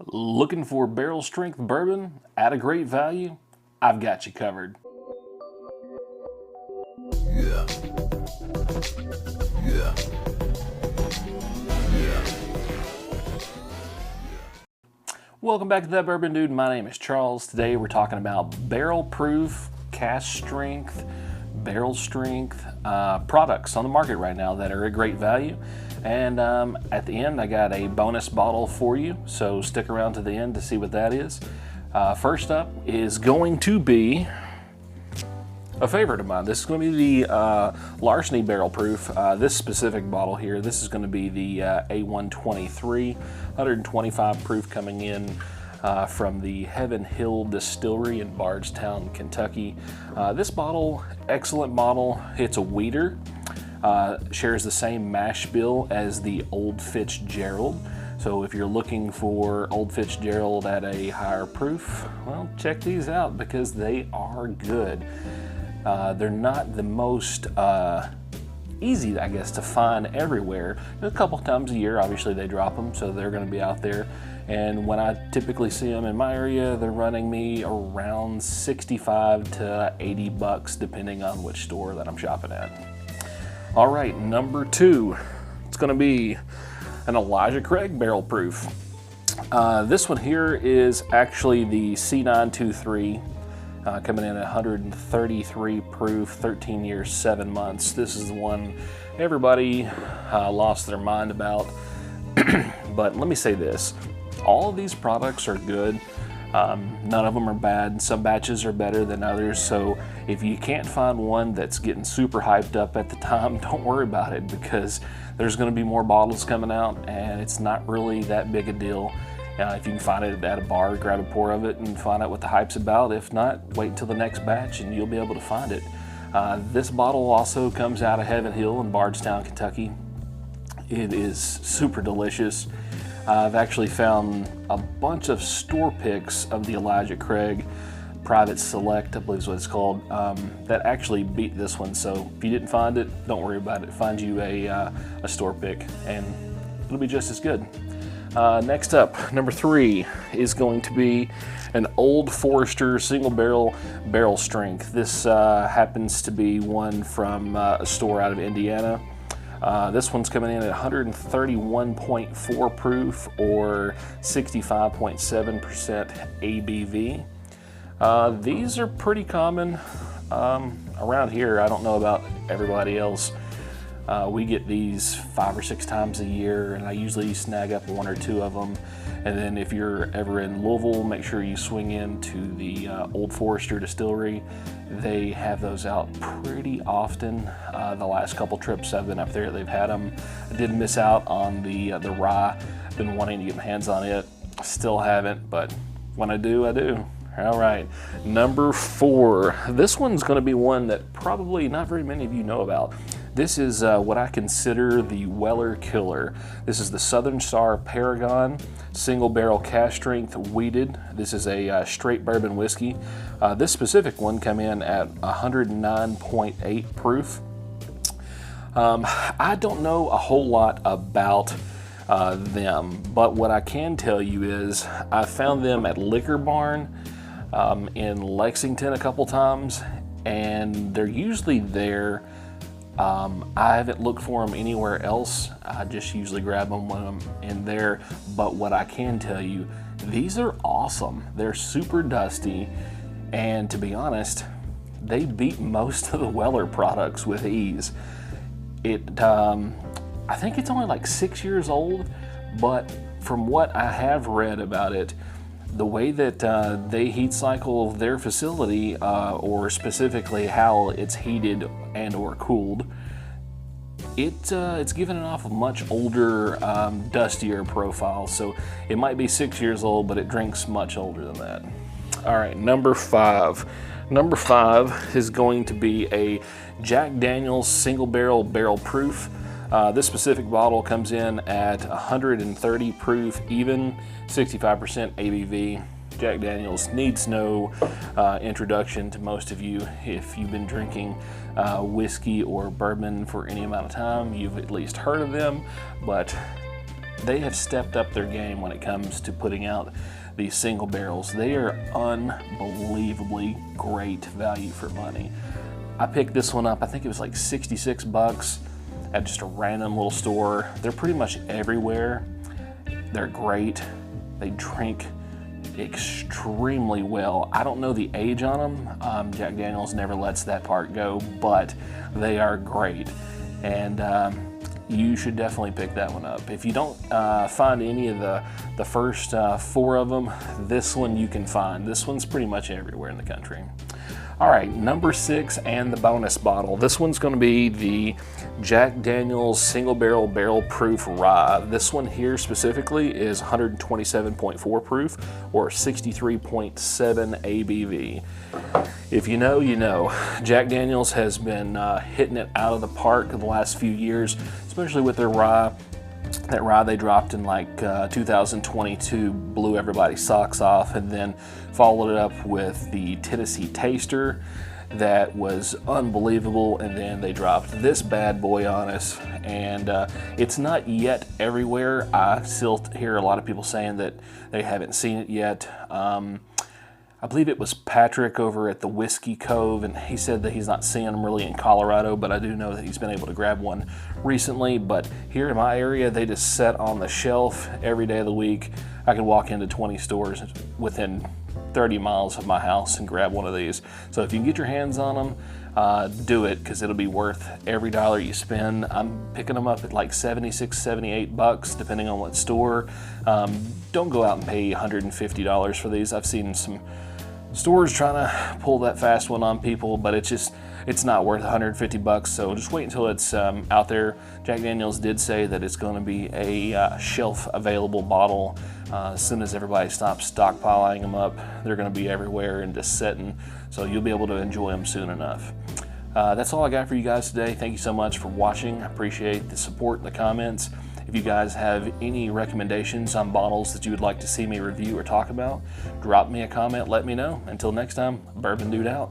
Looking for barrel strength bourbon at a great value? I've got you covered. Yeah. Yeah. Yeah. Welcome back to That Bourbon Dude. My name is Charles. Today we're talking about barrel proof, cask strength, barrel strength products on the market right now that are a great value. And at the end, I got a bonus bottle for you, so stick around to the end to see what that is. First up is going to be a favorite of mine. This is going to be the Larceny Barrel Proof. This specific bottle here, this is going to be the A123, 125 proof, coming in from the Heaven Hill Distillery in Bardstown, Kentucky. This bottle, excellent bottle. It's a wheater. Shares the same mash bill as the Old Fitzgerald. So if you're looking for Old Fitzgerald at a higher proof, well, check these out because they are good. They're not the most easy, I guess, to find everywhere. A couple times a year, obviously they drop them, so they're going to be out there. And when I typically see them in my area, they're running me around 65 to 80 bucks, depending on which store that I'm shopping at. All right, number two, it's going to be an Elijah Craig Barrel Proof. This one here is actually the C923, coming in at 133 proof, 13 years, 7 months. This is the one everybody lost their mind about. But let me say this, all of these products are good. None of them are bad. Some batches are better than others, so if you can't find one that's getting super hyped up at the time, don't worry about it, because there's going to be more bottles coming out and it's not really that big a deal. If you can find it at a bar, grab a pour of it and find out what the hype's about. If not, wait until the next batch and you'll be able to find it. This bottle also comes out of Heaven Hill in Bardstown, Kentucky. It is super delicious. I've actually found a bunch of store picks of the Elijah Craig Private Select, I believe is what it's called, that actually beat this one. So if you didn't find it, don't worry about it. Find you a store pick and it'll be just as good. Next up, number three is going to be an Old Forester single barrel strength. This happens to be one from a store out of Indiana. This one's coming in at 131.4 proof or 65.7% ABV. These are pretty common around here. I don't know about everybody else. We get these 5 or 6 times a year, and I usually snag up 1 or 2 of them. And then if you're ever in Louisville, make sure you swing into the Old Forester Distillery. They have those out pretty often. The last couple trips I've been up there, they've had them. I did miss out on the rye. Been wanting to get my hands on it. Still haven't, but when I do, I do. All right, number 4. This one's going to be one that probably not very many of you know about. This is what I consider the Weller Killer. This is the Southern Star Paragon single barrel cask strength wheated. This is a straight bourbon whiskey. This specific one come in at 109.8 proof. I don't know a whole lot about them, but what I can tell you is I found them at Liquor Barn in Lexington a couple times, and they're usually there. I haven't looked for them anywhere else. I just usually grab them when I'm in there. But what I can tell you, these are awesome. They're super dusty, and to be honest, they beat most of the Weller products with ease. I think it's only like 6 years old, but from what I have read about it, the way that they heat cycle their facility, or specifically how it's heated and or cooled, it's given it off a much older, dustier profile. So it might be 6 years old, but it drinks much older than that. All right, number 5. Number 5 is going to be a Jack Daniel's single barrel proof. This specific bottle comes in at 130 proof, even 65% ABV. Jack Daniel's needs no introduction to most of you. If you've been drinking whiskey or bourbon for any amount of time, you've at least heard of them, but they have stepped up their game when it comes to putting out these single barrels. They are unbelievably great value for money. I picked this one up, I think it was like 66 bucks at just a random little store. They're pretty much everywhere. They're great. They drink extremely well. I don't know the age on them. Jack Daniel's never lets that part go, but they are great. And you should definitely pick that one up. If you don't find any of the first 4 of them, this one you can find. This one's pretty much everywhere in the country. All right, number 6 and the bonus bottle. This one's gonna be the Jack Daniel's Single Barrel Proof Rye. This one here specifically is 127.4 proof or 63.7 ABV. If you know, you know. Jack Daniel's has been hitting it out of the park the last few years, especially with their rye. That rye they dropped in like 2022 blew everybody's socks off, and then followed it up with the Tennessee Taster that was unbelievable, and then they dropped this bad boy on us, and it's not yet everywhere. I still hear a lot of people saying that they haven't seen it yet. I believe it was Patrick over at the Whiskey Cove, and he said that he's not seeing them really in Colorado, but I do know that he's been able to grab one recently. But here in my area, they just set on the shelf every day of the week. I can walk into 20 stores within 30 miles of my house and grab one of these. So if you can get your hands on them, do it, because it'll be worth every dollar you spend. I'm picking them up at like 76, 78 bucks, depending on what store. Don't go out and pay $150 for these. I've seen some stores trying to pull that fast one on people, but it's not worth 150 bucks. So just wait until it's out there. Jack Daniel's did say that it's going to be a shelf available bottle. As soon as everybody stops stockpiling them up, they're going to be everywhere and just sitting, so you'll be able to enjoy them soon enough. That's all I got for you guys today. Thank you so much for watching. I appreciate the support in the comments. If you guys have any recommendations on bottles that you would like to see me review or talk about, drop me a comment, let me know. Until next time, Bourbon Dude out.